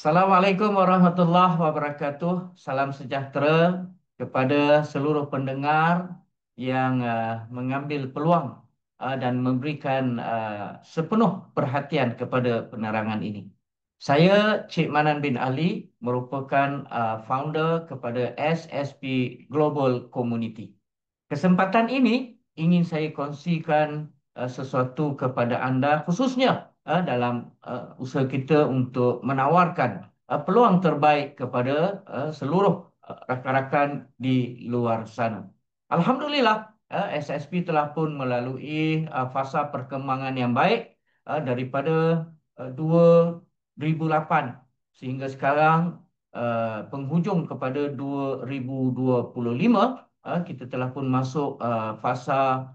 Assalamualaikum warahmatullahi wabarakatuh. Salam sejahtera kepada seluruh pendengar yang mengambil peluang dan memberikan sepenuh perhatian kepada penerangan ini. Saya Cik Manan bin Ali merupakan founder kepada SSP Global Community. Kesempatan ini ingin saya kongsikan sesuatu kepada anda khususnya dalam usaha kita untuk menawarkan peluang terbaik kepada seluruh rakan-rakan di luar sana. Alhamdulillah, SSP telah pun melalui fasa perkembangan yang baik daripada 2008 sehingga sekarang penghujung kepada 2025. Kita telah pun masuk fasa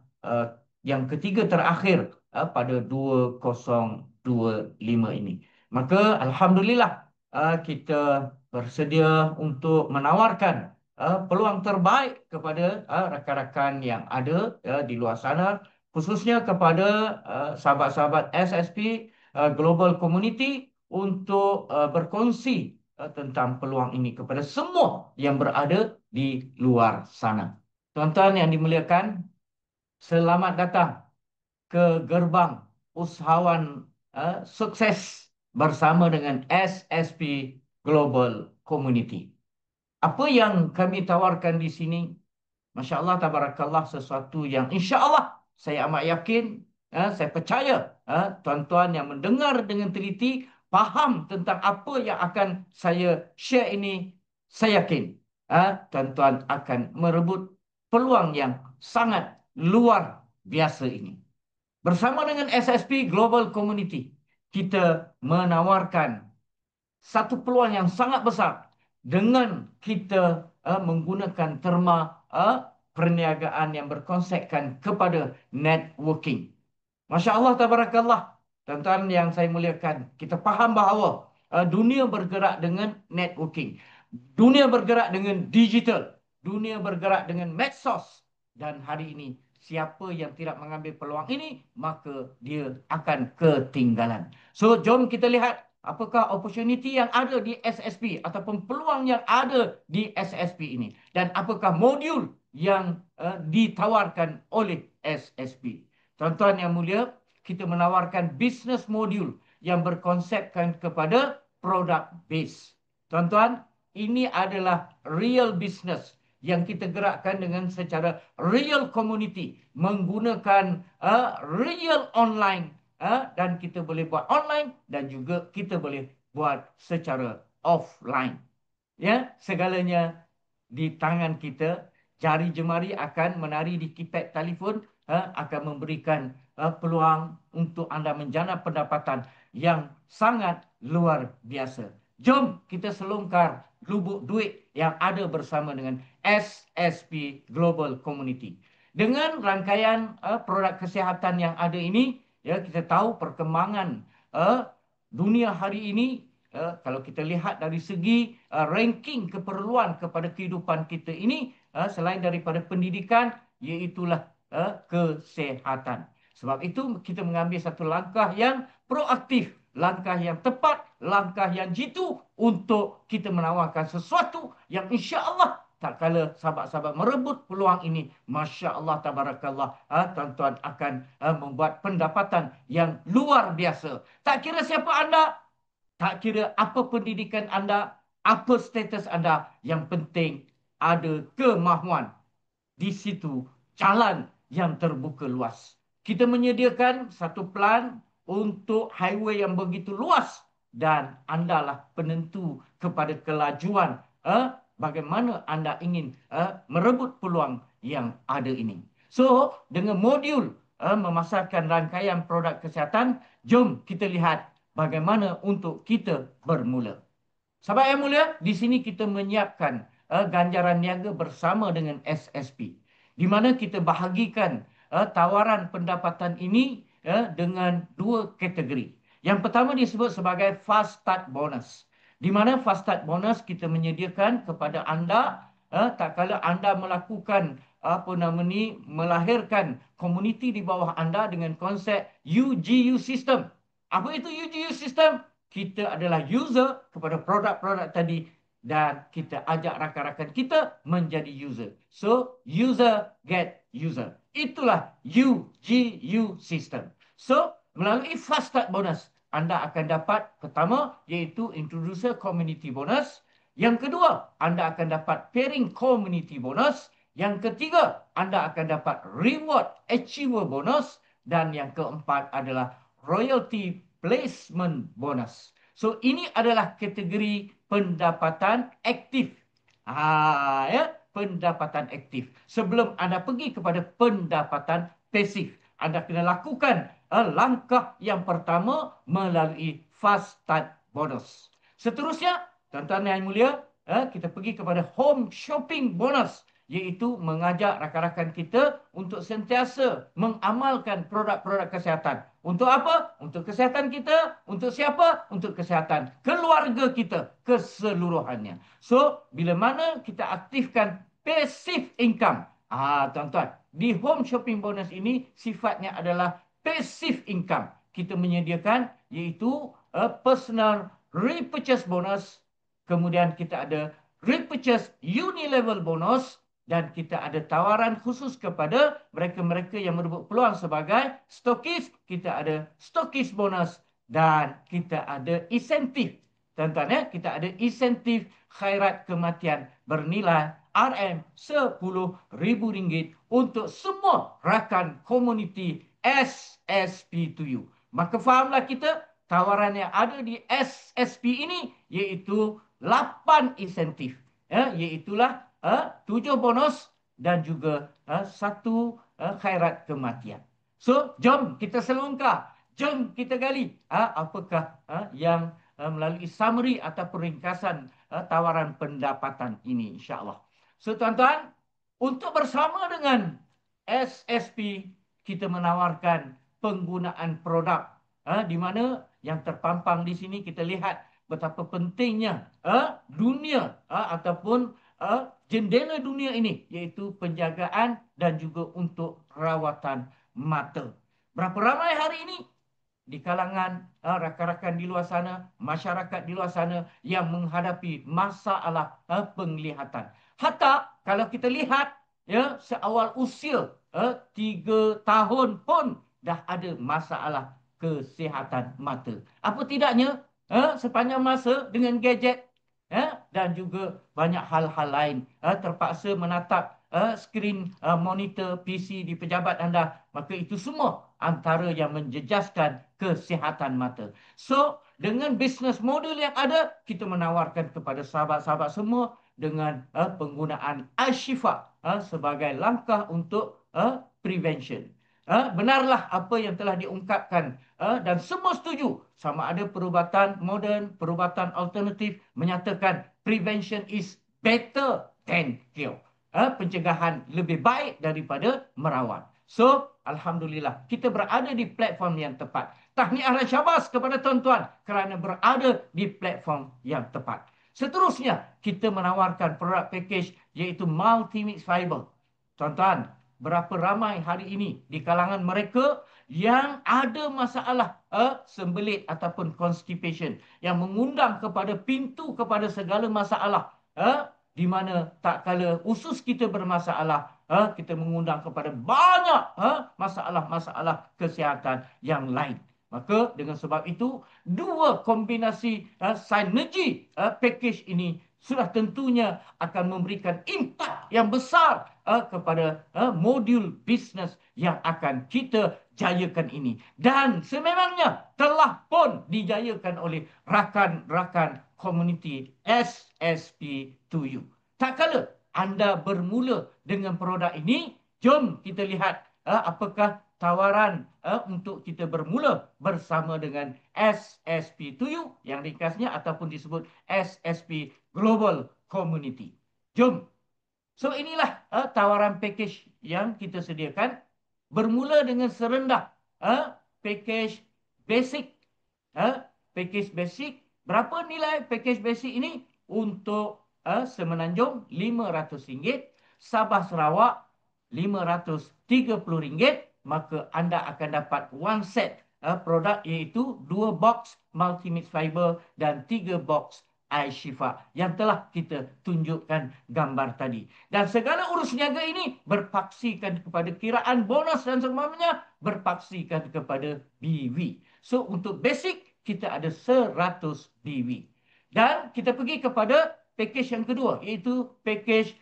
yang ketiga terakhir pada 2025 ini. Maka Alhamdulillah kita bersedia untuk menawarkan peluang terbaik kepada rakan-rakan yang ada di luar sana, khususnya kepada sahabat-sahabat SSP Global Community untuk berkongsi tentang peluang ini kepada semua yang berada di luar sana. Tuan-tuan yang dimuliakan, selamat datang ke gerbang usahawan sukses bersama dengan SSP Global Community. Apa yang kami tawarkan di sini, Masya Allah, tabarakallah, sesuatu yang insya Allah saya amat yakin, saya percaya tuan-tuan yang mendengar dengan teliti faham tentang apa yang akan saya share ini. Saya yakin tuan-tuan akan merebut peluang yang sangat luar biasa ini. Bersama dengan SSP Global Community, kita menawarkan satu peluang yang sangat besar dengan kita menggunakan terma perniagaan yang berkonsepkan kepada networking. Masya Allah, tabarakallah. Tuan-tuan yang saya muliakan, kita faham bahawa dunia bergerak dengan networking. Dunia bergerak dengan digital. Dunia bergerak dengan medsos. Dan hari ini, siapa yang tidak mengambil peluang ini, maka dia akan ketinggalan. So, jom kita lihat apakah opportunity yang ada di SSP ataupun peluang yang ada di SSP ini. Dan apakah modul yang ditawarkan oleh SSP. Tuan-tuan yang mulia, kita menawarkan business module yang berkonsepkan kepada product base. Tuan-tuan, ini adalah real business yang kita gerakkan dengan secara real community, menggunakan real online, dan kita boleh buat online dan juga kita boleh buat secara offline. Ya, segalanya di tangan kita. Jari jemari akan menari di keypad telefon, akan memberikan peluang untuk anda menjana pendapatan yang sangat luar biasa. Jom kita selongkar lubuk duit yang ada bersama dengan SSP Global Community. Dengan rangkaian produk kesihatan yang ada ini, ya, kita tahu perkembangan dunia hari ini. Kalau kita lihat dari segi ranking keperluan kepada kehidupan kita ini, selain daripada pendidikan, iaitulah kesehatan. Sebab itu kita mengambil satu langkah yang proaktif, langkah yang tepat, langkah yang jitu untuk kita menawarkan sesuatu yang insya Allah tak kala sahabat-sahabat merebut peluang ini, Masya Allah, tabarakallah, tuan-tuan akan membuat pendapatan yang luar biasa. Tak kira siapa anda, tak kira apa pendidikan anda, apa status anda, yang penting ada kemahuan. Di situ jalan yang terbuka luas. Kita menyediakan satu plan untuk highway yang begitu luas dan andalah penentu kepada kelajuan bagaimana anda ingin merebut peluang yang ada ini. So, dengan modul memasarkan rangkaian produk kesihatan, jom kita lihat bagaimana untuk kita bermula. Sahabat yang mulia, di sini kita menyiapkan ganjaran niaga bersama dengan SSP, di mana kita bahagikan tawaran pendapatan ini dengan dua kategori. Yang pertama disebut sebagai Fast Start Bonus, di mana Fast Start Bonus kita menyediakan kepada anda tak kala anda melakukan melahirkan komuniti di bawah anda dengan konsep UGU system. Apa itu UGU system? kita adalah user kepada produk-produk tadi dan kita ajak rakan-rakan kita menjadi user. So, user get user. Itulah UGU system. So, melalui Fast Start Bonus, anda akan dapat pertama iaitu Introducer Community Bonus. Yang kedua, anda akan dapat Pairing Community Bonus. Yang ketiga, anda akan dapat Reward Achiever Bonus. Dan yang keempat adalah Royalty Placement Bonus. So, ini adalah kategori pendapatan aktif. Ya, pendapatan aktif. Sebelum anda pergi kepada pendapatan pasif, anda kena lakukan langkah yang pertama melalui Fast Start Bonus. Seterusnya, tuan-tuan yang mulia, kita pergi kepada Home Shopping Bonus, iaitu mengajak rakan-rakan kita untuk sentiasa mengamalkan produk-produk kesihatan. Untuk apa? Untuk kesihatan kita. Untuk siapa? Untuk kesihatan keluarga kita keseluruhannya. So, bila mana kita aktifkan passive income, tuan-tuan, di Home Shopping Bonus ini sifatnya adalah passive income. Kita menyediakan iaitu personal repurchase bonus, kemudian kita ada repurchase unilevel bonus, dan kita ada tawaran khusus kepada mereka-mereka yang merebut peluang sebagai stokis. Kita ada stokis bonus dan kita ada insentif. Tuan-tuan, kita ada insentif khairat kematian bernilai RM10,000 untuk semua rakan komuniti SSP2U. Maka fahamlah kita tawaran yang ada di SSP ini iaitu 8 insentif. Iaitulah 7 bonus dan juga 1 khairat kematian. So, jom kita selongkar. Jom kita gali apakah yang melalui summary ataupun ringkasan tawaran pendapatan ini, insya-Allah. So, tuan-tuan, untuk bersama dengan SSP, kita menawarkan penggunaan produk di mana yang terpampang di sini kita lihat betapa pentingnya dunia ataupun jendela dunia ini, iaitu penjagaan dan juga untuk rawatan mata. Berapa ramai hari ini di kalangan rakan-rakan di luar sana, masyarakat di luar sana yang menghadapi masalah penglihatan. Hatta kalau kita lihat seawal usia 3 tahun pun dah ada masalah kesihatan mata. Apa tidaknya sepanjang masa dengan gadget dan juga banyak hal-hal lain, terpaksa menatap skrin monitor PC di pejabat anda, maka itu semua antara yang menjejaskan kesihatan mata. So, dengan bisnes model yang ada, kita menawarkan kepada sahabat-sahabat semua dengan penggunaan Al-Shifa sebagai langkah untuk prevention. Benarlah apa yang telah diungkapkan dan semua setuju, sama ada perubatan moden, perubatan alternatif, menyatakan prevention is better than cure. Pencegahan lebih baik daripada merawat. So, alhamdulillah, kita berada di platform yang tepat. Tahniah dan syabas kepada tuan-tuan kerana berada di platform yang tepat. Seterusnya, kita menawarkan produk package iaitu multi-mix fiber. Tuan-tuan, berapa ramai hari ini di kalangan mereka yang ada masalah sembelit ataupun constipation, yang mengundang kepada pintu kepada segala masalah, di mana tak kala usus kita bermasalah, kita mengundang kepada banyak masalah-masalah kesihatan yang lain. Maka dengan sebab itu, dua kombinasi sinergi package ini sudah tentunya akan memberikan impak yang besar kepada modul bisnes yang akan kita jayakan ini. Dan sememangnya telah pun dijayakan oleh rakan-rakan komuniti SSP2U. Tak kala anda bermula dengan produk ini, jom kita lihat apakah tawaran untuk kita bermula bersama dengan SSP2U, yang ringkasnya ataupun disebut SSP Global Community. Jom. So, inilah tawaran package yang kita sediakan. Bermula dengan serendah package basic. Package basic. Berapa nilai package basic ini? Untuk Semenanjung RM500, Sabah Sarawak RM530, maka anda akan dapat one set produk iaitu 2 box multimix fiber dan 3 box Ais Shifa yang telah kita tunjukkan gambar tadi. Dan segala urus niaga ini berpaksikan kepada kiraan bonus dan sebagainya, berpaksikan kepada BV. So untuk basic kita ada 100 BV. Dan kita pergi kepada package yang kedua iaitu package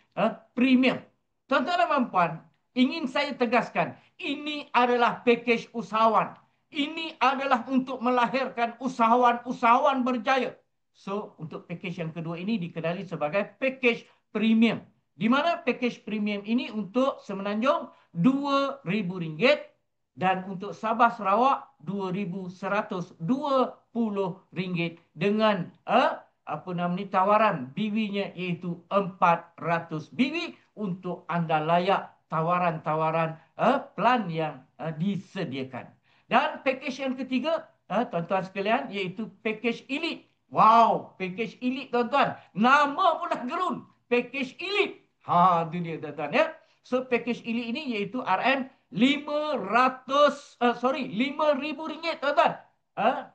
premium. Tuan-tuan dan puan, ingin saya tegaskan, ini adalah package usahawan. Ini adalah untuk melahirkan usahawan-usahawan berjaya. So, untuk package yang kedua ini dikenali sebagai package premium. Di mana package premium ini untuk Semenanjung RM2,000 dan untuk Sabah Sarawak RM2,120 dengan apa namanya tawaran BV-nya iaitu 400 BV untuk anda layak tawaran-tawaran plan yang disediakan. Dan package yang ketiga, tuan-tuan sekalian, iaitu package elite. Wow, package elite tuan-tuan. Nama pun dah gerun. Package elite. Ha, itu dia tuan-tuan ya. So package elite ini iaitu RM500, tuan-tuan.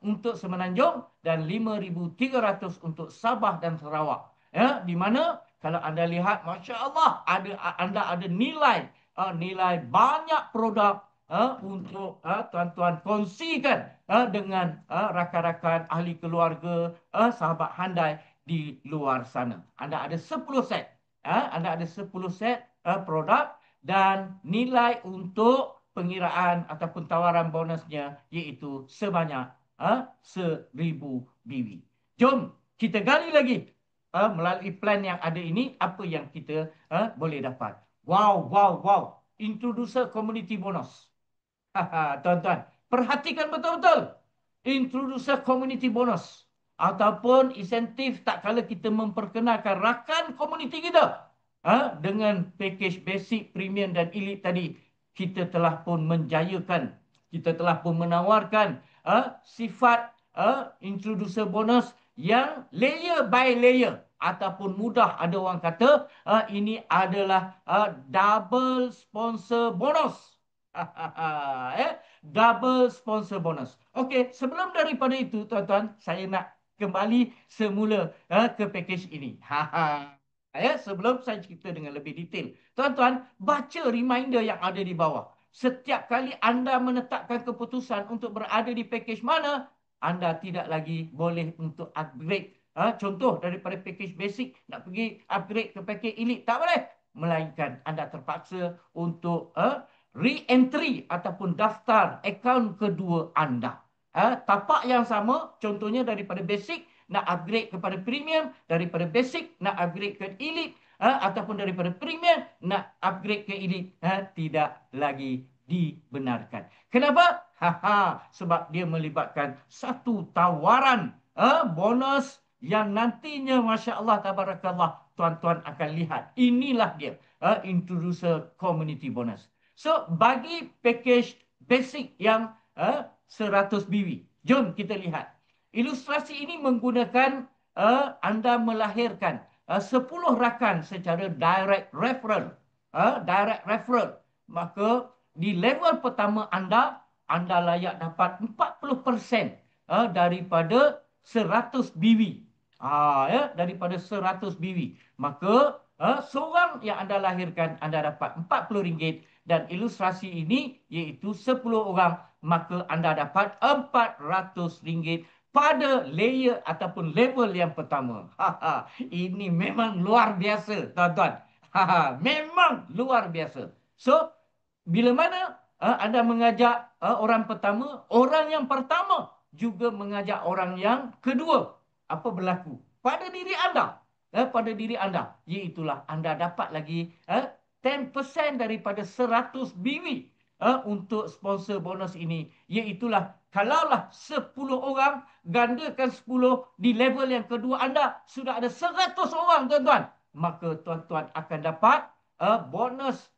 Untuk Semenanjung dan 5,300 untuk Sabah dan Sarawak. Ya, di mana kalau anda lihat, Masya Allah, anda ada nilai, nilai banyak produk untuk tuan-tuan kongsikan dengan rakan-rakan, ahli keluarga, sahabat handai di luar sana. Anda ada 10 set. Anda ada 10 set produk dan nilai untuk pengiraan ataupun tawaran bonusnya iaitu sebanyak 1,000 BB. Jom kita gali lagi melalui plan yang ada ini apa yang kita boleh dapat. Wow, wow, wow. Introducer community bonus. Tuan-tuan, perhatikan betul-betul. Introducer community bonus ataupun insentif tak kala kita memperkenalkan rakan komuniti kita dengan package basic, premium dan elite tadi, kita telah pun menjayakan, kita telah pun menawarkan sifat introducer bonus yang layer by layer ataupun mudah ada orang kata ini adalah double sponsor bonus. Double sponsor bonus. Okey, sebelum daripada itu tuan-tuan, saya nak kembali semula ke package ini. Sebelum saya cerita dengan lebih detail. Tuan-tuan, baca reminder yang ada di bawah. Setiap kali anda menetapkan keputusan untuk berada di package mana, anda tidak lagi boleh untuk upgrade. Contoh daripada package basic nak pergi upgrade ke package elite, tak boleh. Melainkan anda terpaksa untuk re-entry ataupun daftar akaun kedua anda. Tapak yang sama, contohnya daripada basic nak upgrade kepada premium, daripada basic nak upgrade ke elite, ataupun daripada premium nak upgrade ke elite, tidak lagi dibenarkan. Kenapa? Sebab dia melibatkan satu tawaran bonus yang nantinya Masya Allah Tabarakallah tuan-tuan akan lihat. Inilah dia introducer community bonus. So, bagi package basic yang 100 BB, jom kita lihat. Ilustrasi ini menggunakan anda melahirkan 10 rakan secara direct referral. Direct referral. Maka di level pertama anda layak dapat 40% daripada 100 BB. Daripada 100 BB. Maka seorang yang anda lahirkan anda dapat RM40 dan ilustrasi ini iaitu 10 orang maka anda dapat RM400 pada layer ataupun level yang pertama. Ini memang luar biasa tuan-tuan. Memang luar biasa. So bila mana anda mengajak orang pertama, orang yang pertama juga mengajak orang yang kedua. Apa berlaku? Pada diri anda. Pada diri anda. Iaitulah anda dapat lagi 10% daripada 100 BW untuk sponsor bonus ini. Iaitulah kalaulah 10 orang, gandakan 10 di level yang kedua anda, sudah ada 100 orang tuan-tuan. Maka tuan-tuan akan dapat bonus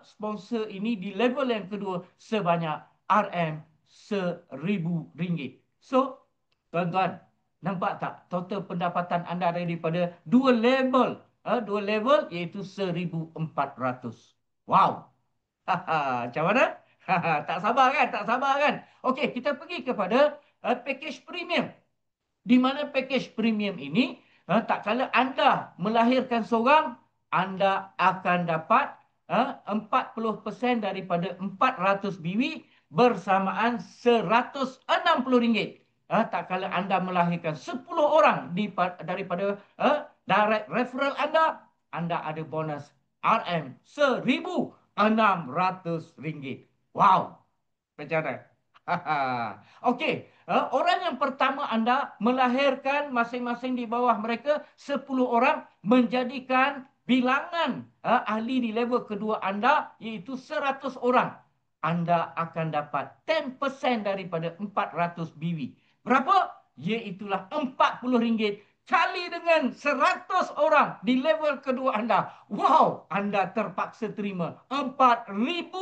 sponsor ini di level yang kedua sebanyak RM1,000. So, tuan-tuan, nampak tak total pendapatan anda daripada dua level? Dua level iaitu 1,400. Wow. Macam mana? Tak sabar kan? Tak sabar kan? Okey, kita pergi kepada package premium. Di mana package premium ini, tak kala anda melahirkan seorang, anda akan dapat 40% daripada 400 biwi bersamaan RM160. Tak kala anda melahirkan 10 orang daripada direct referral anda, anda ada bonus RM RM1,600. Wow, macam mana? Okey, orang yang pertama anda melahirkan masing-masing di bawah mereka 10 orang, menjadikan bilangan ahli di level kedua anda iaitu 100 orang. Anda akan dapat 10% daripada 400 biwi. Berapa? Iaitulah RM40 kali dengan 100 orang di level kedua anda. Wow, anda terpaksa terima RM4,000,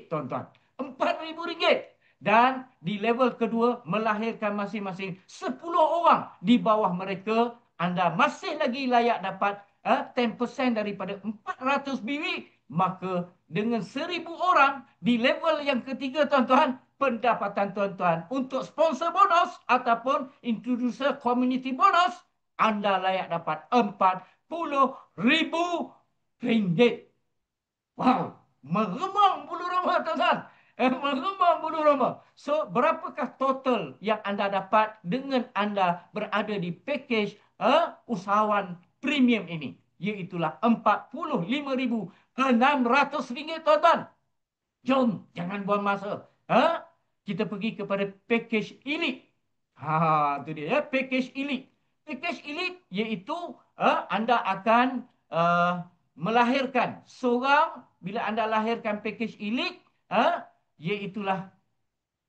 tuan-tuan. RM4,000. Dan di level kedua melahirkan masing-masing 10 orang di bawah mereka, anda masih lagi layak dapat 10% daripada 400 biwi. Maka dengan 1,000 orang di level yang ketiga, tuan-tuan, pendapatan tuan-tuan untuk sponsor bonus ataupun introducer community bonus, anda layak dapat RM40,000. Wow, meremang bulu roma, tuan-tuan. Meremang bulu roma. So, berapakah total yang anda dapat dengan anda berada di package usahawan premium ini? Iaitulah RM45,600, tuan-tuan. Jom, jangan buang masa. Kita pergi kepada package elite. Itu dia ya, package elite. Package elite iaitu anda akan melahirkan seorang. Bila anda lahirkan package elite, iaitulah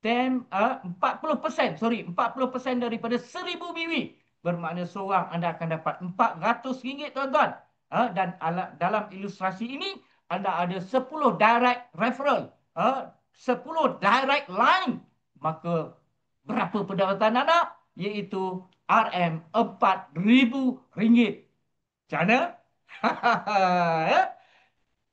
40%, 40% daripada 1,000 biwi. Bermakna seorang anda akan dapat RM400, tuan-tuan. Dan dalam ilustrasi ini, anda ada 10 direct referral, 10 direct line. Maka berapa pendapatan anda? Iaitu RM4,000. Macam mana? Ya?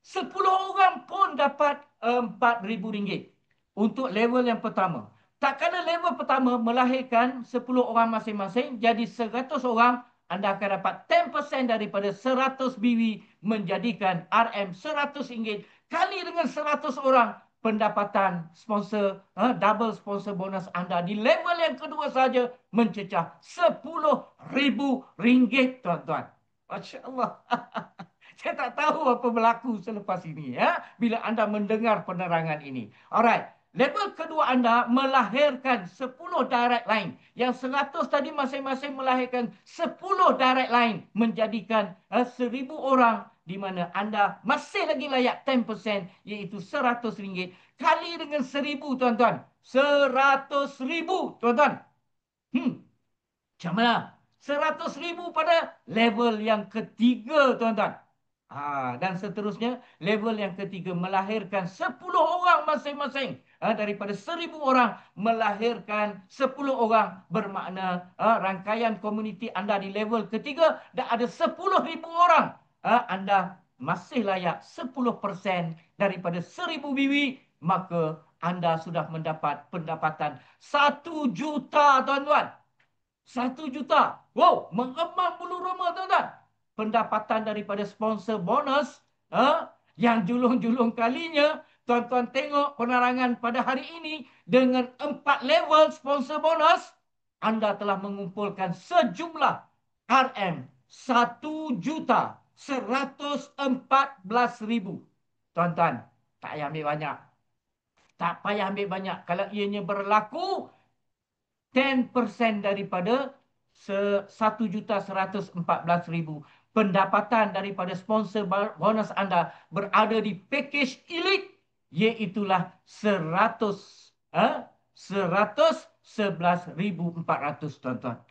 10 orang pun dapat RM4,000 untuk level yang pertama. Tak kala level pertama melahirkan 10 orang masing-masing, jadi 100 orang, anda akan dapat 10% daripada 100 biwi, menjadikan RM100 kali dengan 100 orang. Pendapatan sponsor, double sponsor bonus anda di level yang kedua saja mencecah RM10,000, tuan-tuan. Masya Allah. Saya tak tahu apa berlaku selepas ini ya, bila anda mendengar penerangan ini. Alright. Level kedua anda melahirkan 10 direct line. Yang 100 tadi masing-masing melahirkan 10 direct line, menjadikan 1,000 orang, di mana anda masih lagi layak 10%, iaitu RM100 kali dengan 1,000, tuan-tuan. RM100,000, tuan-tuan. Macam mana? RM100,000 pada level yang ketiga, tuan-tuan. Dan seterusnya, level yang ketiga melahirkan 10 orang masing-masing. Daripada 1,000 orang, melahirkan 10 orang. Bermakna rangkaian komuniti anda di level ketiga dah ada 10,000 orang. Anda masih layak 10% daripada 1,000 biwi. Maka anda sudah mendapat pendapatan 1 juta, tuan-tuan. 1 juta. Wow, mengemang bulu roma, tuan-tuan. Pendapatan daripada sponsor bonus, yang julung-julung kalinya, tuan-tuan tengok penerangan pada hari ini, dengan 4 level sponsor bonus, anda telah mengumpulkan sejumlah RM 1,114,000. Tuan-tuan, tak payah ambil banyak. Tak payah ambil banyak. Kalau ianya berlaku 10% daripada 1,114,000. Pendapatan daripada sponsor bonus anda berada di package elite, iaitulah 111,400, tuan-tuan.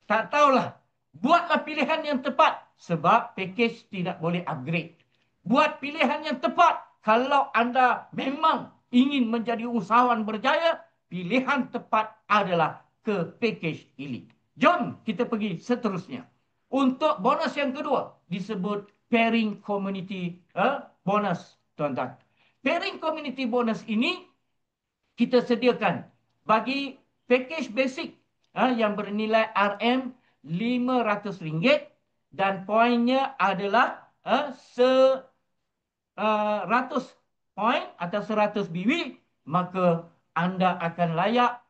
Tak tahulah. Buatlah pilihan yang tepat, sebab package tidak boleh upgrade. Buat pilihan yang tepat kalau anda memang ingin menjadi usahawan berjaya. Pilihan tepat adalah ke package elite. Jom kita pergi seterusnya. Untuk bonus yang kedua disebut pairing community bonus, tuan-tuan. Pairing community bonus ini kita sediakan bagi package basic yang bernilai RM500 dan poinnya adalah 100 poin atau 100 BW, maka anda akan layak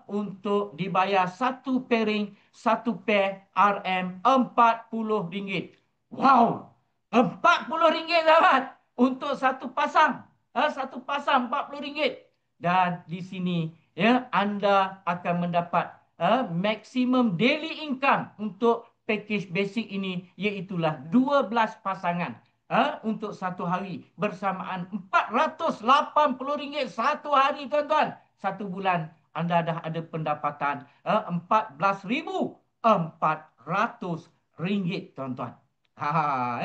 untuk dibayar satu pairing, satu pair RM40. Wow! RM40 sahabat untuk satu pasang. Satu pasang RM40. Dan di sini ya anda akan mendapat maksimum daily income untuk package basic ini, iaitulah 12 pasangan untuk satu hari bersamaan RM480 satu hari, tuan-tuan. Satu bulan anda dah ada pendapatan RM14,400, tuan-tuan.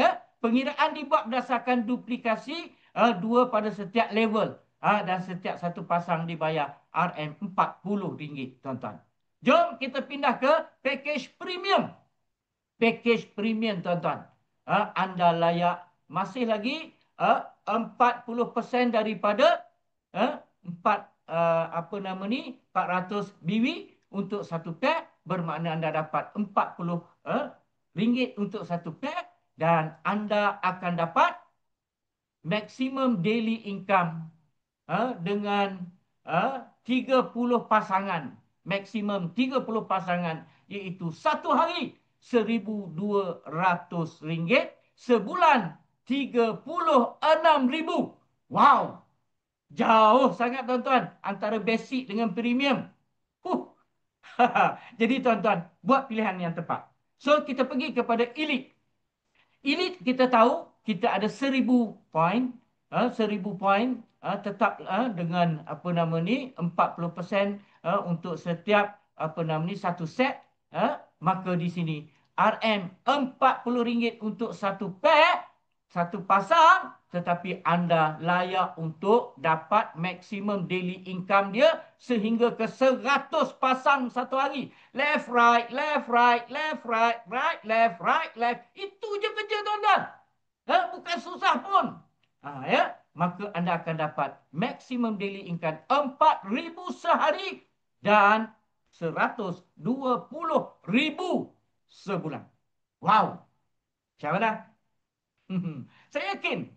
Ya. Pengiraan dibuat berdasarkan duplikasi dua pada setiap level. Dan setiap satu pasang dibayar RM40, tuan-tuan. Jom kita pindah ke package premium. Package premium, tuan-tuan. Anda layak masih lagi 40% daripada 400 BW untuk satu pair, bermakna anda dapat RM40 untuk satu pair, dan anda akan dapat maksimum daily income dengan 30 pasangan, maksimum 30 pasangan, iaitu satu hari RM1,200, sebulan RM36,000. Wow, jauh sangat, tuan-tuan, antara basic dengan premium. Huh. Jadi tuan-tuan, buat pilihan yang tepat. So kita pergi kepada elite. Elite kita tahu kita ada 1,000 poin, 1,000 poin tetap dengan 40% untuk setiap satu set. Maka di sini RM40 untuk satu pair, satu pasang, tetapi anda layak untuk dapat maksimum daily income dia sehingga ke 100 pasang satu hari. Left, right, left, right, left, right, right, left, right, left. Itu je kerja, tuan-tuan. Bukan susah pun. Ya. Maka anda akan dapat maksimum daily income RM4,000 sehari dan RM120,000 sebulan. Wow. Macam mana? Saya yakin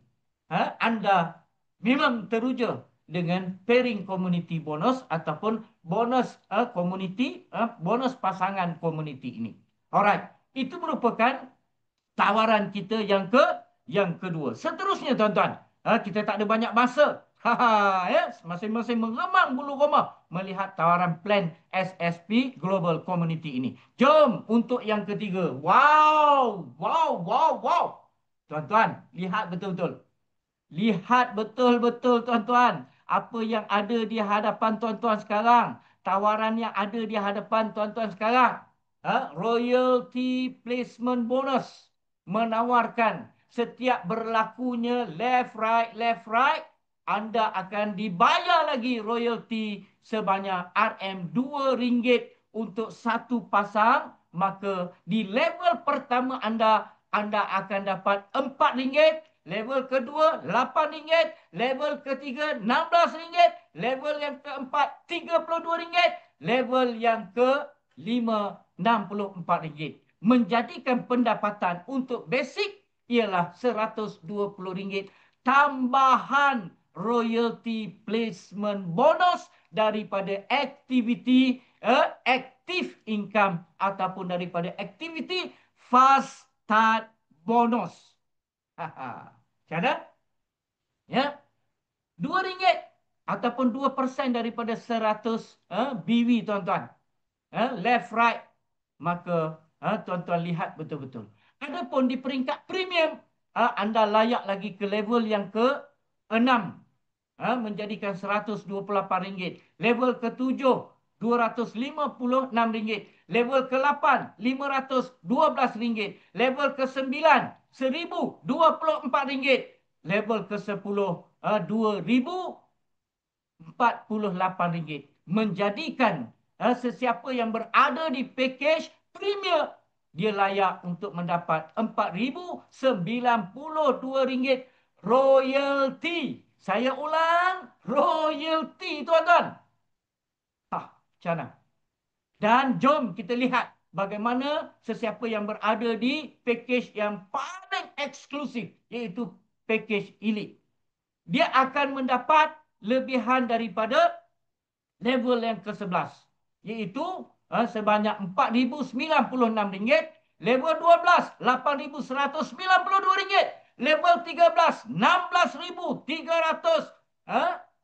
anda memang teruja dengan pairing community bonus ataupun bonus community, bonus pasangan community ini. Alright, itu merupakan tawaran kita yang kedua. Seterusnya, tuan-tuan, kita tak ada banyak masa. Ya, masing-masing mengemang bulu roma melihat tawaran plan SSP Global Community ini. Jom untuk yang ketiga. Wow, wow, wow, wow. Tuan-tuan, lihat betul-betul. Lihat betul-betul, tuan-tuan, apa yang ada di hadapan tuan-tuan sekarang. Tawaran yang ada di hadapan tuan-tuan sekarang. Royalty placement bonus menawarkan setiap berlakunya left right, anda akan dibayar lagi royalty sebanyak RM2 untuk satu pasang. Maka di level pertama anda akan dapat RM4, level kedua RM8, level ketiga RM16, level yang keempat RM32, level yang kelima RM64. Menjadikan pendapatan untuk basic ialah RM120 tambahan royalty placement bonus daripada aktiviti active income ataupun daripada aktiviti fast start bonus. Macam mana? Ya, RM2 ataupun 2% daripada 100 BW, tuan-tuan. Left right. Maka tuan-tuan lihat betul-betul. Adapun di peringkat premium, anda layak lagi ke level yang ke-6, menjadikan RM128. Level ke-7, RM256. Level ke-8, RM512. Level ke-9, RM1,024. Level ke-10, RM2,048. Menjadikan sesiapa yang berada di package premier, dia layak untuk mendapat RM4,092 royalty Saya ulang, royalty tuan-tuan. Macam mana? Dan jom kita lihat bagaimana sesiapa yang berada di package yang paling eksklusif, iaitu package elite. Dia akan mendapat lebihan daripada level yang ke-11, iaitu sebanyak RM4,096, level 12 RM8,192, level 13 RM16,300,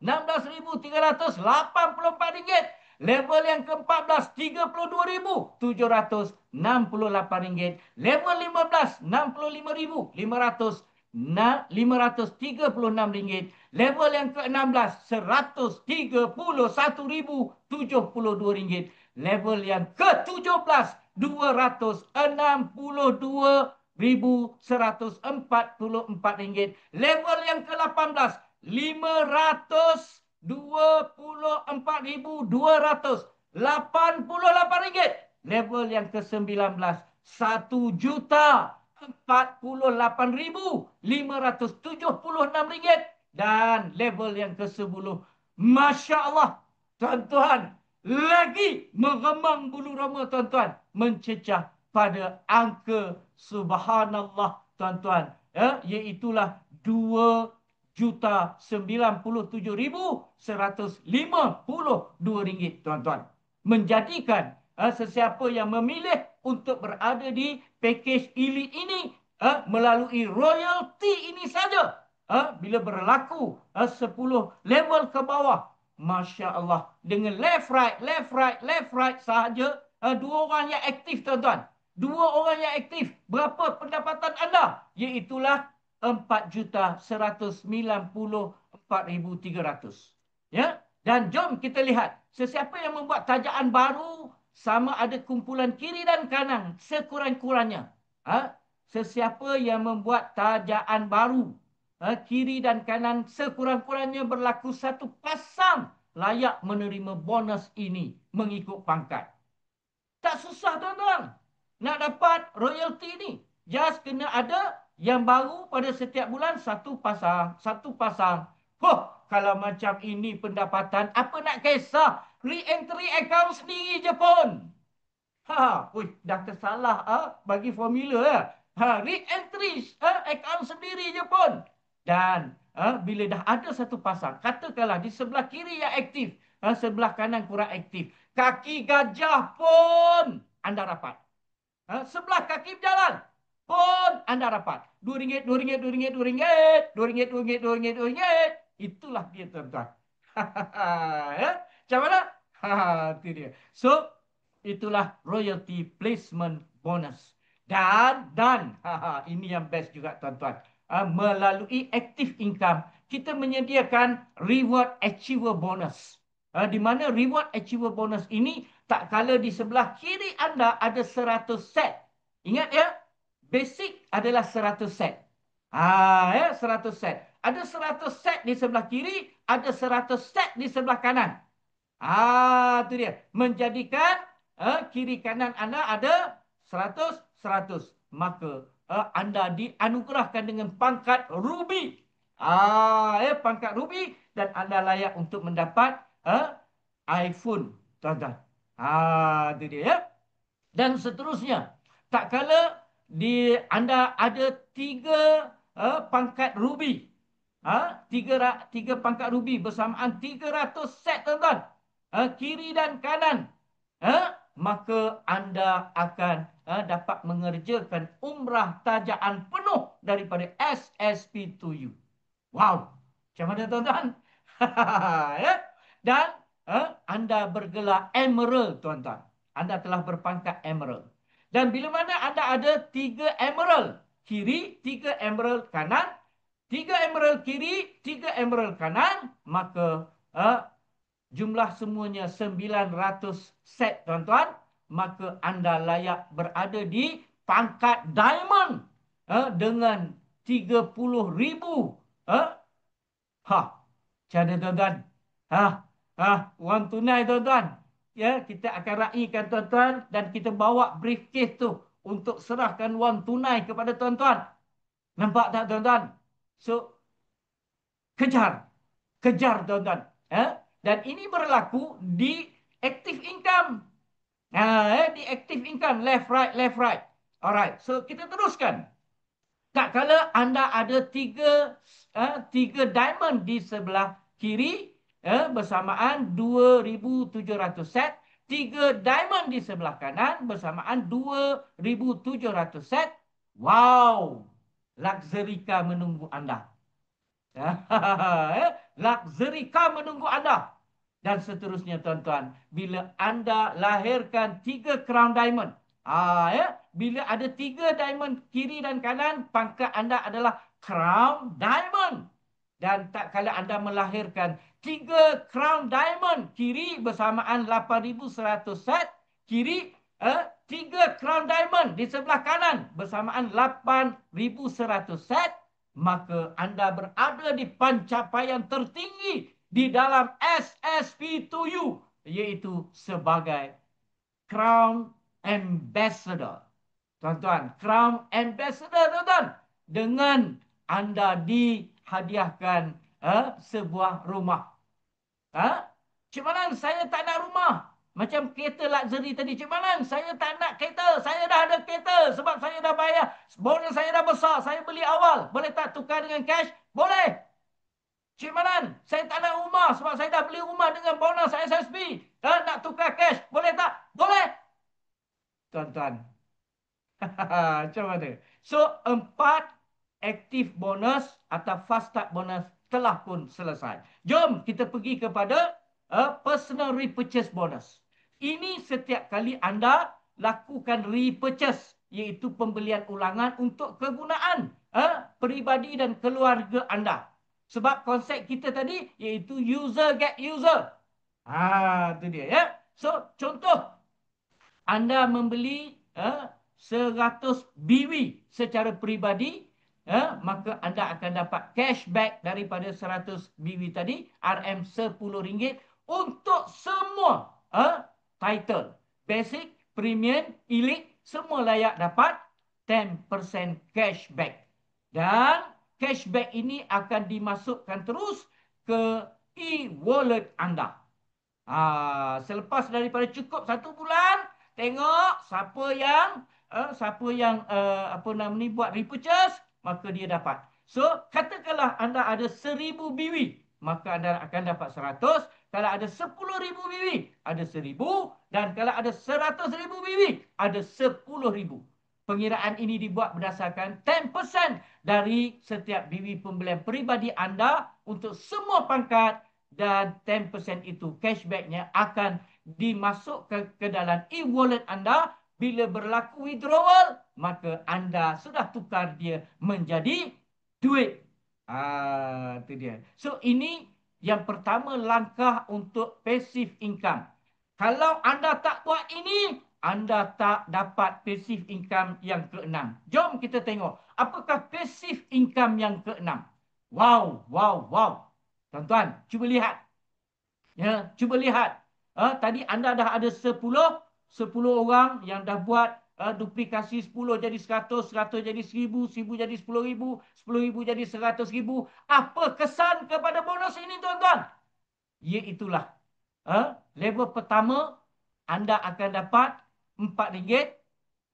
RM16,384, level yang ke-14 RM32,768, level 15 RM65,536, level yang ke-16 RM131,072, level yang ke-17 RM262,144, level yang ke-18 RM524,288, level yang ke-19 RM1,48,576, dan level yang ke-10, Masya Allah, tuan-tuan, lagi meremang bulu roma tuan-tuan, mencecah pada angka subhanallah tuan-tuan, iaitulah RM2,97,152 tuan-tuan. Menjadikan sesiapa yang memilih untuk berada di package elite ini melalui royalty ini saja, bila berlaku 10 level ke bawah, Masya Allah, dengan left right, left right, left right sahaja, dua orang yang aktif tuan-tuan. Dua orang yang aktif. Berapa pendapatan anda? Iaitulah RM4,194,300. Ya? Dan jom kita lihat. Sesiapa yang membuat tajaan baru, sama ada kumpulan kiri dan kanan, sekurang-kurangnya. Sesiapa yang membuat tajaan baru, kiri dan kanan, sekurang-kurangnya berlaku satu pasang, layak menerima bonus ini mengikut pangkat. Tak susah tuan-tuan nak dapat royalty ni. Just kena ada yang baru pada setiap bulan, satu pasang, satu pasang. Kalau macam ini pendapatan, apa nak kisah? Re-entry account sendiri je pun. Dah tersalah bagi formula ya. Re-entry account sendiri je pun. Dan bila dah ada satu pasang, katakanlah di sebelah kiri yang aktif, sebelah kanan kurang aktif, kaki gajah pun anda dapat. Sebelah kaki berjalan pun anda dapat. RM2, RM2, RM2, RM2, RM2, RM2, RM2, RM2. Itulah dia tuan-tuan. Macam mana? Itu dia. So, itulah royalty placement bonus. Dan ini yang best juga tuan-tuan. Melalui active income, kita menyediakan reward achiever bonus. Di mana reward achiever bonus ini, tak kala di sebelah kiri anda ada 100 set. Ingat ya, basic adalah 100 set. 100 set. Ada 100 set di sebelah kiri, ada 100 set di sebelah kanan. Itu dia. Menjadikan kiri kanan anda ada 100, 100. Maka anda dianugerahkan dengan pangkat ruby. Pangkat ruby, dan anda layak untuk mendapat iPhone, tuan-tuan. Itu dia ya. Dan seterusnya. Tak kala anda ada 3 pangkat ruby. Tiga pangkat ruby bersamaan 300 set tuan-tuan. Kiri dan kanan. Maka anda akan dapat mengerjakan umrah tajaan penuh daripada SSP to you. Wow. Macam mana tuan-tuan? Ya? Dan anda bergelar emerald tuan-tuan. Anda telah berpangkat emerald. Dan bila mana anda ada 3 emerald kiri, 3 emerald kanan, 3 emerald kiri, 3 emerald kanan, maka jumlah semuanya 900 set tuan-tuan. Maka anda layak berada di pangkat diamond dengan 30,000. Macam mana tuan-tuan? Wang tunai tuan-tuan. Ya, kita akan raikan tuan-tuan, dan kita bawa briefcase tu untuk serahkan wang tunai kepada tuan-tuan. Nampak tak tuan-tuan? So, kejar. kejar tuan-tuan. Dan ini berlaku di active income. Di active income, left right. Alright, so kita teruskan. Tak kala anda ada tiga diamond di sebelah kiri, bersamaan 2,700 set, tiga diamond di sebelah kanan bersamaan 2,700 set. Wow, luxury car menunggu anda. Luxury car menunggu anda. Dan seterusnya tuan-tuan. Bila anda lahirkan tiga crown diamond. Bila ada tiga diamond kiri dan kanan, pangkat anda adalah crown diamond. Dan tak kala anda melahirkan tiga crown diamond kiri bersamaan 8,100 set. Kiri, tiga crown diamond di sebelah kanan bersamaan 8,100 set. Maka anda berada di pencapaian tertinggi di dalam SSP2U, iaitu sebagai Crown Ambassador. Tuan-tuan, Crown Ambassador, tuan-tuan. Dengan anda dihadiahkan sebuah rumah. Cik Manan, saya tak nak rumah. Macam kereta luxury tadi. Cik Manan, saya tak nak kereta. Saya dah ada kereta sebab saya dah bayar. Bonus saya dah besar. Saya beli awal. Boleh tak tukar dengan cash? Boleh. Cik Manan, saya tak nak rumah sebab saya dah beli rumah dengan bonus SSP. Nak tukar cash? Boleh tak? Boleh. Tuan-tuan, macam mana? So, 4 aktif bonus atau fast start bonus telah pun selesai. Jom kita pergi kepada personal repurchase bonus. Ini setiap kali anda lakukan repurchase, iaitu pembelian ulangan untuk kegunaan peribadi dan keluarga anda. Sebab konsep kita tadi iaitu user get user. Itu dia ya. So, contoh anda membeli 100 BW secara peribadi, maka anda akan dapat cashback daripada 100 BW tadi, RM10 untuk semua title. Basic, Premium, Elite, semua layak dapat 10% cashback. Dan cashback ini akan dimasukkan terus ke e-wallet anda. Selepas daripada cukup 1 bulan, tengok siapa yang apa nama ni buat repurchase, maka dia dapat. So, katakanlah anda ada 1,000 BW, maka anda akan dapat 100. Kalau ada 10,000 BW, ada 1,000. Dan kalau ada 100,000 BW, ada 10,000. Pengiraan ini dibuat berdasarkan 10% dari setiap BW pembelian peribadi anda untuk semua pangkat, dan 10% itu cashbacknya akan dimasukkan ke dalam e-wallet anda. Bila berlaku withdrawal, maka anda sudah tukar dia menjadi duit. Itu dia. So, ini yang pertama langkah untuk passive income. Kalau anda tak buat ini, anda tak dapat passive income yang keenam. Jom kita tengok. Apakah passive income yang keenam? Wow. Tuan-tuan, cuba lihat. Ya, cuba lihat. Tadi anda dah ada 10 orang yang dah buat duplikasi 10 jadi 100, 100 jadi 1,000, 1,000 jadi 10,000, 10,000 jadi 100,000. Apa kesan kepada bonus ini, tuan-tuan? Iaitulah. Level pertama, anda akan dapat RM4.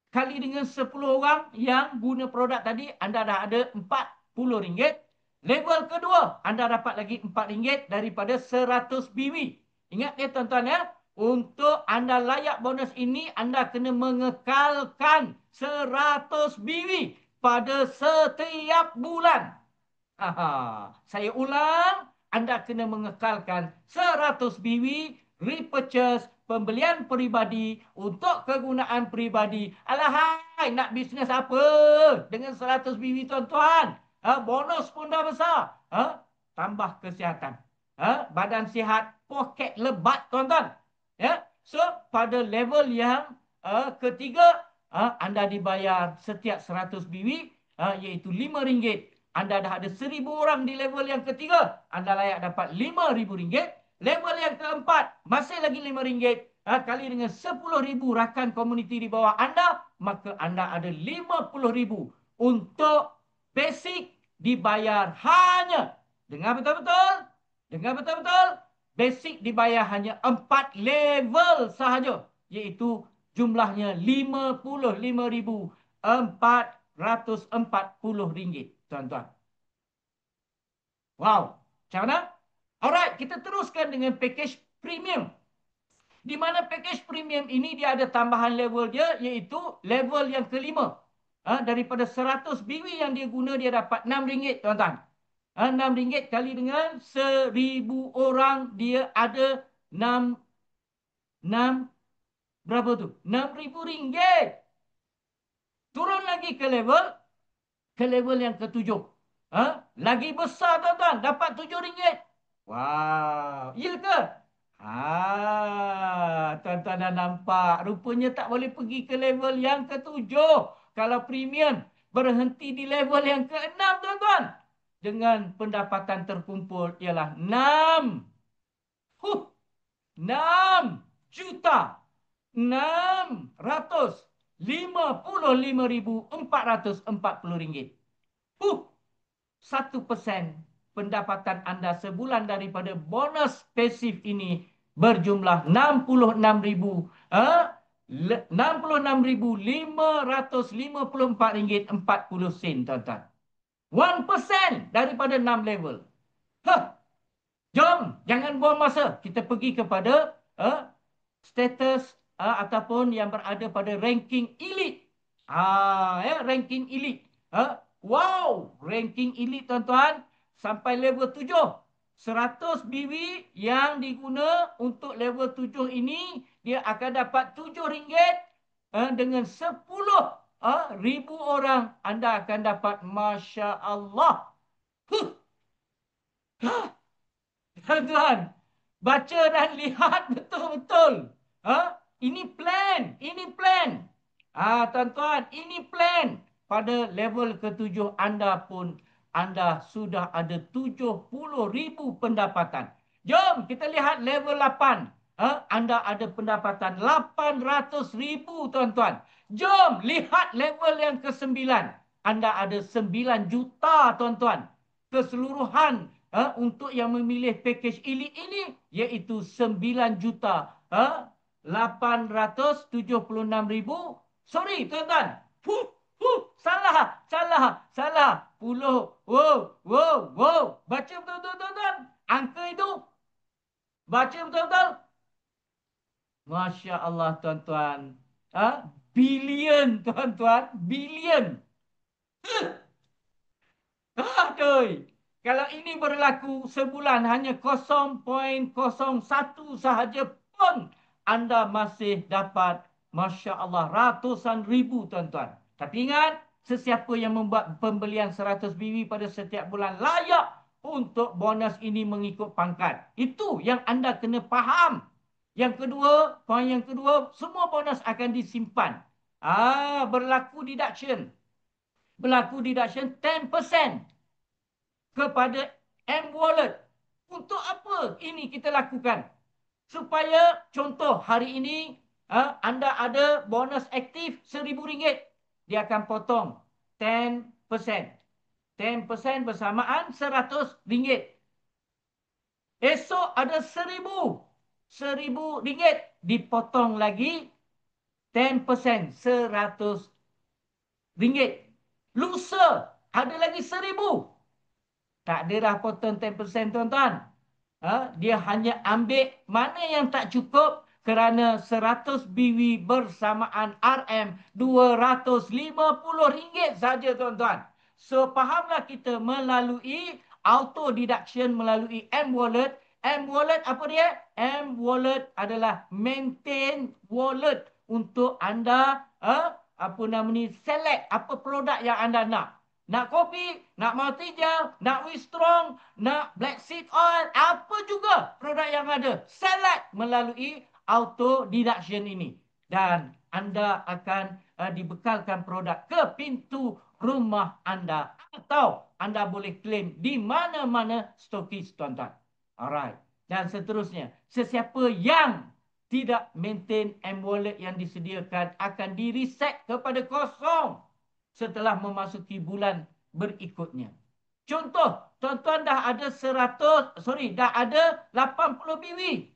Kali dengan 10 orang yang guna produk tadi, anda dah ada RM40. Level kedua, anda dapat lagi RM4 daripada 100 BW. Ingat ya tuan-tuan ya, untuk anda layak bonus ini, anda kena mengekalkan 100 BW pada setiap bulan. Saya ulang, anda kena mengekalkan 100 BW repurchase pembelian peribadi untuk kegunaan peribadi. Alahai, nak bisnes apa dengan 100 BW, tuan-tuan? Bonus pun dah besar. Tambah kesihatan. Badan sihat, poket lebat, tuan-tuan. Ya. So, pada level yang ketiga, anda dibayar setiap 100 BW, iaitu RM5. Anda dah ada 1,000 orang di level yang ketiga, anda layak dapat RM5,000. Level yang keempat, masih lagi RM5. Kali dengan 10,000 rakan komuniti di bawah anda, maka anda ada RM50,000. Untuk basic dibayar hanya, dengar betul-betul, Dengar betul-betul. Basic dibayar hanya 4 level sahaja. Iaitu jumlahnya RM55,440. Tuan-tuan. Wow. Macam mana? Alright, kita teruskan dengan package premium. Di mana package premium ini dia ada tambahan level dia, iaitu level yang kelima. Daripada 100 BW yang dia guna, dia dapat RM6, tuan-tuan. RM6 kali dengan 1,000 orang, dia ada 6, 6 berapa tu? RM6,000. Turun lagi ke level yang ketujuh. Lagi besar, tuan-tuan. Dapat RM7. Wow. Ya ke? Tuan-tuan dah nampak. Rupanya tak boleh pergi ke level yang ketujuh. Kalau premium, berhenti di level yang keenam, tuan-tuan. Dengan pendapatan terkumpul ialah 6. 6,655,440 ringgit. 1% pendapatan anda sebulan daripada bonus pasif ini berjumlah 66,000, 66,554 ringgit 40 sen, tuan-tuan. 1% daripada 6 level. Hah, jom, jangan buang masa. Kita pergi kepada status ataupun yang berada pada ranking elite. Ranking elite. Wow, ranking elite, tuan-tuan, sampai level 7. 100 BW yang diguna untuk level 7 ini, dia akan dapat RM7. Dengan 10 ribu orang, anda akan dapat Masya Allah. Tuan-tuan, baca dan lihat betul-betul. Ini plan, ini plan. Tuan-tuan, ini plan. Pada level ketujuh anda pun, anda sudah ada 70,000 pendapatan. Jom kita lihat level 8. Anda ada pendapatan 800,000, tuan-tuan. Jom lihat level yang ke-9. Anda ada 9 juta, tuan-tuan. Keseluruhan untuk yang memilih package elite ini, iaitu 9 juta 876,000. Sorry, tuan-tuan. Salah, salah, salah. Puluh. Wow, wow, wow. Baca betul-betul, tuan-tuan. Angka itu. Baca betul-betul. Masya Allah, tuan-tuan. Bilion, tuan-tuan. Bilion. Aduh. Kalau ini berlaku sebulan hanya 0,01 sahaja pun, anda masih dapat, Masya Allah, ratusan ribu, tuan-tuan. Tapi ingat, sesiapa yang membuat pembelian 100 BW pada setiap bulan layak untuk bonus ini mengikut pangkat. Itu yang anda kena faham. Yang kedua, poin yang kedua, semua bonus akan disimpan. Berlaku deduction. Berlaku deduction 10% kepada M-Wallet. Untuk apa ini kita lakukan? Supaya contoh hari ini anda ada bonus aktif RM1,000. Dia akan potong 10%. 10% bersamaan RM100. Esok ada RM1,000. RM1,000 dipotong lagi 10%, RM100. Lusa ada lagi RM1,000. Tak ada dah potong 10%, tuan-tuan. Dia hanya ambil mana yang tak cukup, kerana 100 BW bersamaan RM RM250 saja, tuan-tuan. So, fahamlah kita melalui auto deduction melalui M-Wallet. M-Wallet apa dia? M-Wallet adalah maintain wallet untuk anda apa nama ni, select apa produk yang anda nak. Nak kopi, nak multijel, nak Wistron, nak black seed oil, apa juga produk yang ada. Select melalui auto deduction ini. Dan anda akan dibekalkan produk ke pintu rumah anda. Atau anda boleh claim di mana-mana stokis, tuan-tuan. Alright. Dan seterusnya, sesiapa yang tidak maintain M-Wallet yang disediakan akan di-reset kepada kosong setelah memasuki bulan berikutnya. Contoh, tuan-tuan dah ada 100, sorry, dah ada 80 biwi.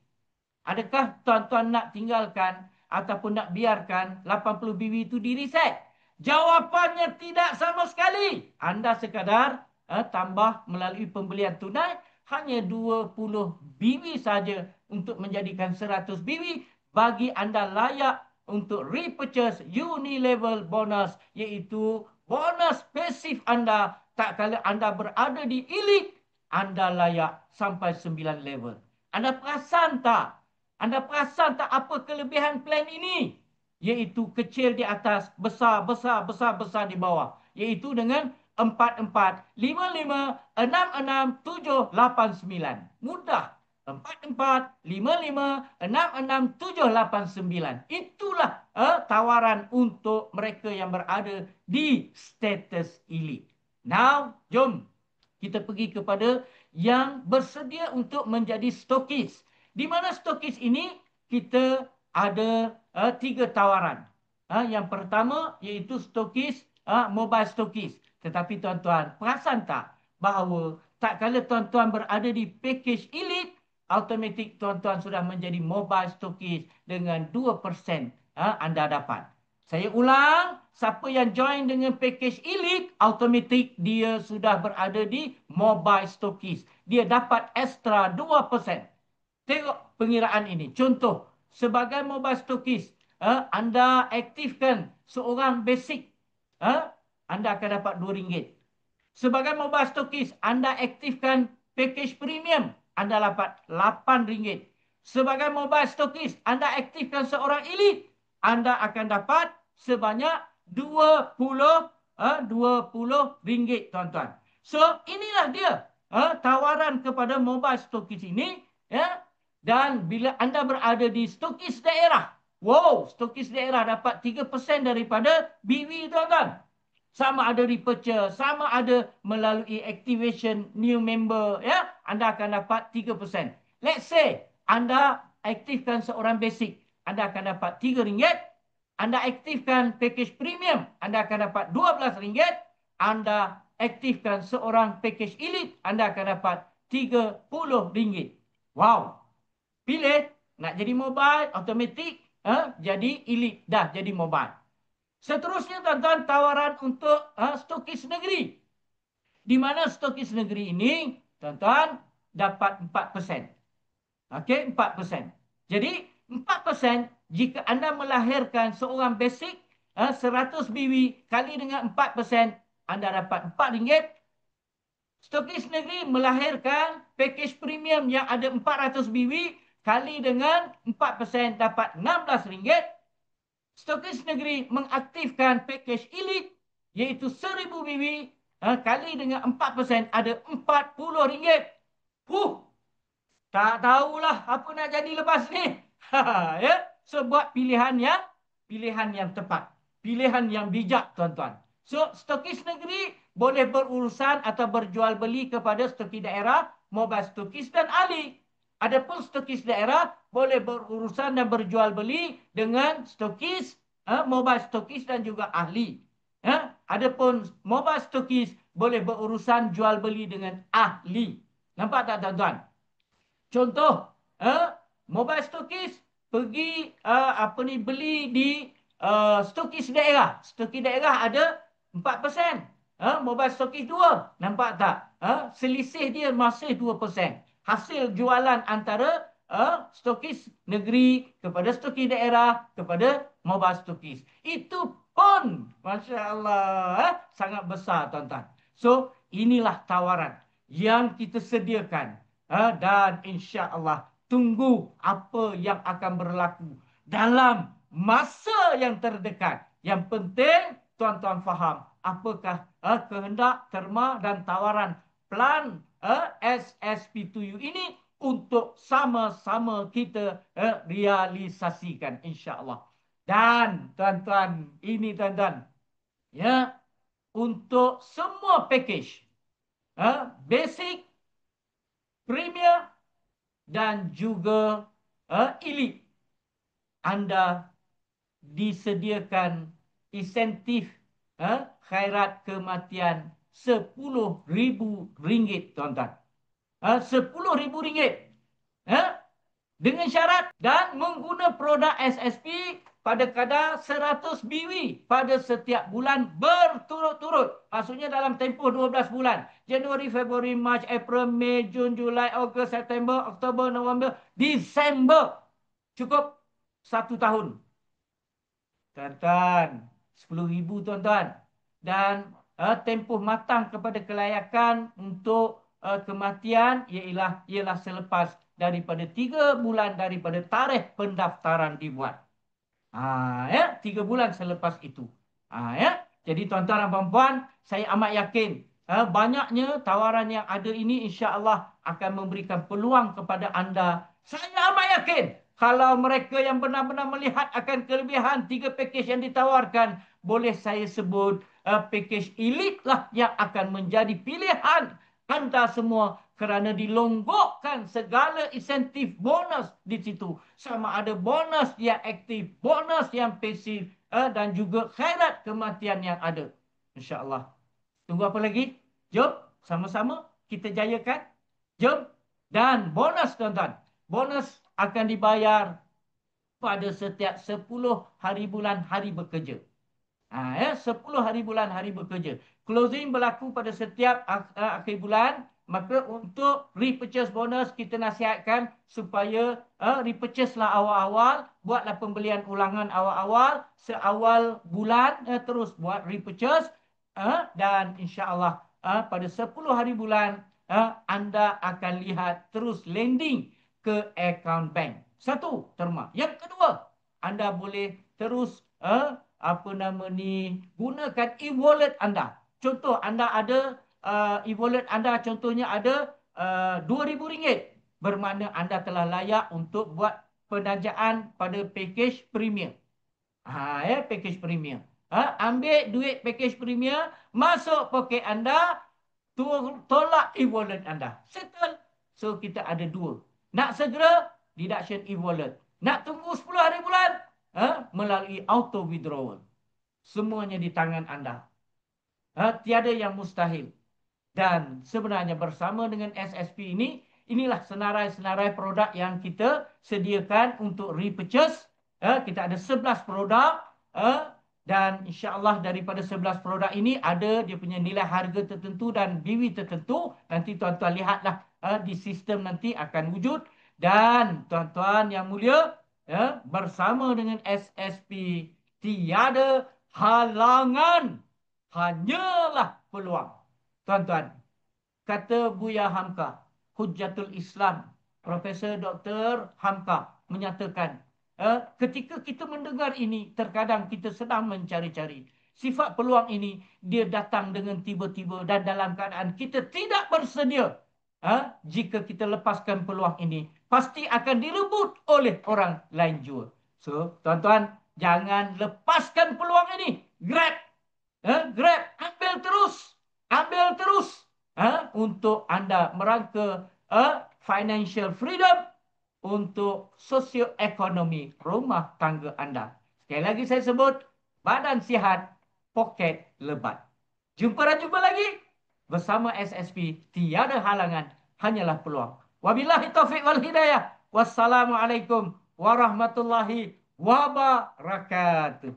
Adakah tuan-tuan nak tinggalkan ataupun nak biarkan 80 biwi itu di reset? Jawapannya tidak sama sekali. Anda sekadar tambah melalui pembelian tunai hanya 20 biwi saja untuk menjadikan 100 biwi bagi anda layak untuk repurchase unilevel bonus, iaitu bonus pasif anda tak kala anda berada di elite, anda layak sampai 9 level. Anda perasan tak? Anda perasan tak apa kelebihan plan ini? Iaitu kecil di atas, besar, besar, besar, besar di bawah. Iaitu dengan 44, 55, 66, 7, 8, 9. Mudah. 44, 55, 66, 7, 8, 9. Itulah tawaran untuk mereka yang berada di status elite. Now, jom kita pergi kepada yang bersedia untuk menjadi stokis. Di mana stokis ini kita ada tiga tawaran. Yang pertama iaitu stokis, mobile stokis. Tetapi tuan-tuan, perasan tak bahawa tak kala tuan-tuan berada di package elite, automatik tuan-tuan sudah menjadi mobile stokis dengan 2% anda dapat. Saya ulang, siapa yang join dengan package elite, automatik dia sudah berada di mobile stokis. Dia dapat extra 2%. Tengok pengiraan ini. Contoh, sebagai mobile stokis, anda aktifkan seorang basic, anda akan dapat RM2. Sebagai mobile stokis, anda aktifkan package premium, anda dapat RM8. Sebagai mobile stokis, anda aktifkan seorang elite, anda akan dapat sebanyak RM20, tuan-tuan. So, inilah dia tawaran kepada mobile stokis ini, ya. Dan bila anda berada di stokis daerah, wow, stokis daerah dapat 3% daripada BW, tuan-tuan. Sama ada repurchase, sama ada melalui activation new member, ya, anda akan dapat 3%. Let's say anda aktifkan seorang basic, anda akan dapat RM3. Anda aktifkan package premium, anda akan dapat RM12. Anda aktifkan seorang package elite, anda akan dapat RM30. Wow. Pilih nak jadi mobile, automatik jadi elite, dah jadi mobile. Seterusnya, tuan-tuan, tawaran untuk stokis negeri. Di mana stokis negeri ini, tuan-tuan, dapat 4%. Okey, 4%. Jadi, 4% jika anda melahirkan seorang basic 100 BW kali dengan 4%, anda dapat RM4. Stokis negeri melahirkan package premium yang ada 400 BW kali dengan 4% dapat RM16. Stokis negeri mengaktifkan package elite iaitu 1000 BW kali dengan 4% ada RM40. Tak tahulah apa nak jadi lepas ni. Ya, so buat pilihan yang tepat, pilihan yang bijak, tuan-tuan. So stokis negeri boleh berurusan atau berjual beli kepada stokis daerah, mobile stokis dan ahli. Adapun stokis daerah boleh berurusan dan berjual beli dengan stokis, mobile stokis dan juga ahli. Adapun mobile stokis boleh berurusan jual beli dengan ahli. Nampak tak, tuan-tuan? Contoh, mobile stokis pergi beli di stokis daerah. Stokis daerah ada 4%. Mobile stokis 2. Nampak tak? Selisih dia masih 2%. Hasil jualan antara stokis negeri kepada stokis daerah kepada mobile stokis. Itu pun, Masya Allah, sangat besar, tuan-tuan. So, inilah tawaran yang kita sediakan. Dan insya Allah tunggu apa yang akan berlaku dalam masa yang terdekat. Yang penting tuan-tuan faham apakah kehendak, terma dan tawaran plan SSP2U ini untuk sama-sama kita realisasikan, insya Allah. Dan tuan-tuan, ini tuan-tuan, ya, untuk semua package, basic, premier dan juga elite, anda disediakan insentif khairat kematian RM10.000, tuan-tuan. RM10.000. Ha? Dengan syarat dan mengguna produk SSP pada kadar 100 BW pada setiap bulan berturut-turut. Maksudnya dalam tempoh 12 bulan. Januari, Februari, Mac, April, Mei, Jun, Julai, Ogos, September, Oktober, November, Disember. Cukup 1 tahun. Tuan-tuan, 10,000 tuan-tuan. Dan tempoh matang kepada kelayakan untuk kematian ialah selepas daripada 3 bulan daripada tarikh pendaftaran dibuat. Ya, 3 bulan selepas itu. Ya, jadi tuan-tuan dan puan-puan, saya amat yakin banyaknya tawaran yang ada ini insya-Allah akan memberikan peluang kepada anda. Saya amat yakin kalau mereka yang benar-benar melihat akan kelebihan 3 pakej yang ditawarkan, boleh saya sebut pakej elite lah yang akan menjadi pilihan anda semua kerana dilonggokkan segala insentif bonus di situ. Sama ada bonus yang aktif, bonus yang pasif, dan juga khairat kematian yang ada. InsyaAllah. Tunggu apa lagi? Jom sama-sama kita jayakan. Jom. Dan bonus tuan-tuan. Bonus akan dibayar pada setiap 10 hari bulan hari bekerja. 10 hari bulan hari bekerja. Closing berlaku pada setiap akhir bulan. Maka untuk repurchase bonus kita nasihatkan supaya repurchase lah awal-awal. Buatlah pembelian ulangan awal-awal. Seawal bulan terus buat repurchase. Dan insya-Allah pada 10 hari bulan anda akan lihat terus landing ke akaun bank. Satu terma. Yang kedua, anda boleh terus apa nama ni, gunakan e-wallet anda. Contoh anda ada e-wallet anda contohnya ada RM2,000, bermakna anda telah layak untuk buat pendanjaan pada package premium. Package premium. Ambil duit package premium, masuk poket anda, tolak e-wallet anda. Settle. So kita ada dua. Nak segera, deduction e-wallet. Nak tunggu 10 hari bulan, melalui auto withdrawal. Semuanya di tangan anda. Tiada yang mustahil. Dan sebenarnya bersama dengan SSP ini, inilah senarai-senarai produk yang kita sediakan untuk repurchase. Kita ada 11 produk. Dan insya-Allah daripada 11 produk ini ada dia punya nilai harga tertentu dan BW tertentu. Nanti tuan-tuan lihatlah di sistem nanti akan wujud. Dan tuan-tuan yang mulia, bersama dengan SSP tiada halangan, hanyalah peluang. Tuan-tuan, kata Buya Hamka, Hujjatul Islam, Profesor Dr. Hamka menyatakan, ketika kita mendengar ini, terkadang kita sedang mencari-cari. Sifat peluang ini, dia datang dengan tiba-tiba dan dalam keadaan kita tidak bersedia. Jika kita lepaskan peluang ini, pasti akan direbut oleh orang lain jua. So, tuan-tuan, jangan lepaskan peluang ini. Grab. Grab. Ambil terus. Ambil terus. Untuk anda merangka financial freedom, untuk sosioekonomi rumah tangga anda. Sekali lagi saya sebut, badan sihat, poket lebat. Jumpa dan jumpa lagi bersama SSP. Tiada halangan, hanyalah peluang. Wabillahi taufiq wal hidayah. Wassalamualaikum warahmatullahi wabarakatuh.